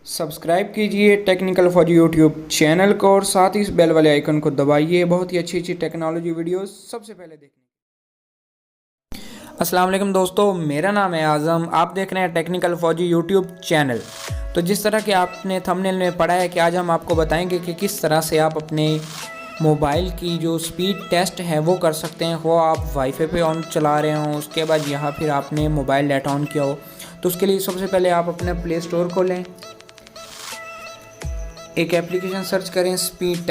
Subscribe कीजिए technical for YouTube channel को और साथ ही इस बेल वाले आइकन को दबाइए बहुत ही अच्छी अच्छी टेक्नोलॉजी वीडियोस सबसे पहले देखने। अस्सलाम वालेकुम दोस्तों, मेरा नाम है आज़म। आप देख रहे हैं टेक्निकल फौजी यूट्यूब चैनल। तो जिस तरह के आपने थंबनेल में पढ़ा है कि आज हम आपको बताएंगे कि किस तरह से आप अपने मोबाइल की जो स्पीड टेस्ट है वो कर सकते हैं। वो आप वाईफाई पे ऑन चला रहे हों, उसके बाद यहाँ फिर आपने मोबाइल डाटा ऑन किया हो, तो उसके लिए सबसे पहले आप अपना प्ले स्टोर खोलें, एक एप्लीकेशन सर्च करें स्पीड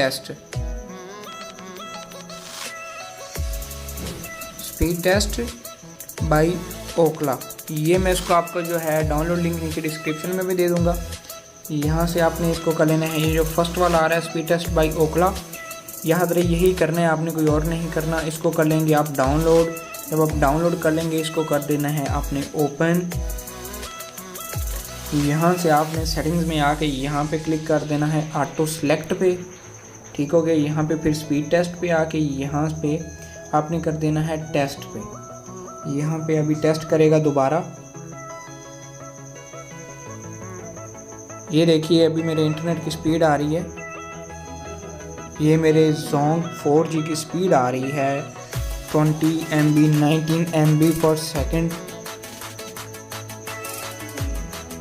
टेस्ट बाय ओखला। ये मैं इसको आपको जो है डाउनलोड लिंक नीचे डिस्क्रिप्शन में भी दे दूंगा। यहाँ से आपने इसको कर लेना है। ये जो फर्स्ट वाला आ रहा है स्पीड टेस्ट बाय ओखला, यहाँ पर यही करना है आपने, कोई और नहीं करना। इसको कर लेंगे आप डाउनलोड। जब आप डाउनलोड कर लेंगे इसको कर देना है आपने ओपन। यहाँ से आपने सेटिंग्स में आके यहाँ पे क्लिक कर देना है ऑटो सेलेक्ट पे। ठीक हो गया। यहाँ पे फिर स्पीड टेस्ट पे आके यहाँ पे आपने कर देना है टेस्ट पे। यहाँ पे अभी टेस्ट करेगा दोबारा। ये देखिए अभी मेरे इंटरनेट की स्पीड आ रही है। ये मेरे जोंग 4G की स्पीड आ रही है 20 MB 19 MB पर सेकेंड।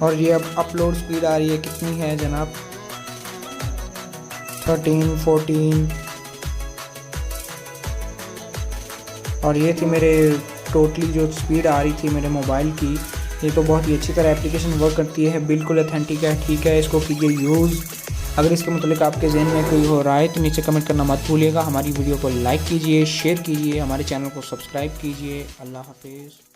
और ये अब अपलोड स्पीड आ रही है, कितनी है जनाब, 13 14। और ये थी मेरे टोटली जो स्पीड आ रही थी मेरे मोबाइल की। ये तो बहुत ही अच्छी तरह एप्लीकेशन वर्क करती है, बिल्कुल ऑथेंटिक है। ठीक है, इसको कीजिए यूज़। अगर इसके मतलब आपके जहन में कोई हो रहा है तो नीचे कमेंट करना मत भूलिएगा। हमारी वीडियो को लाइक कीजिए, शेयर कीजिए, हमारे चैनल को सब्सक्राइब कीजिए। अल्लाह हाफिज़।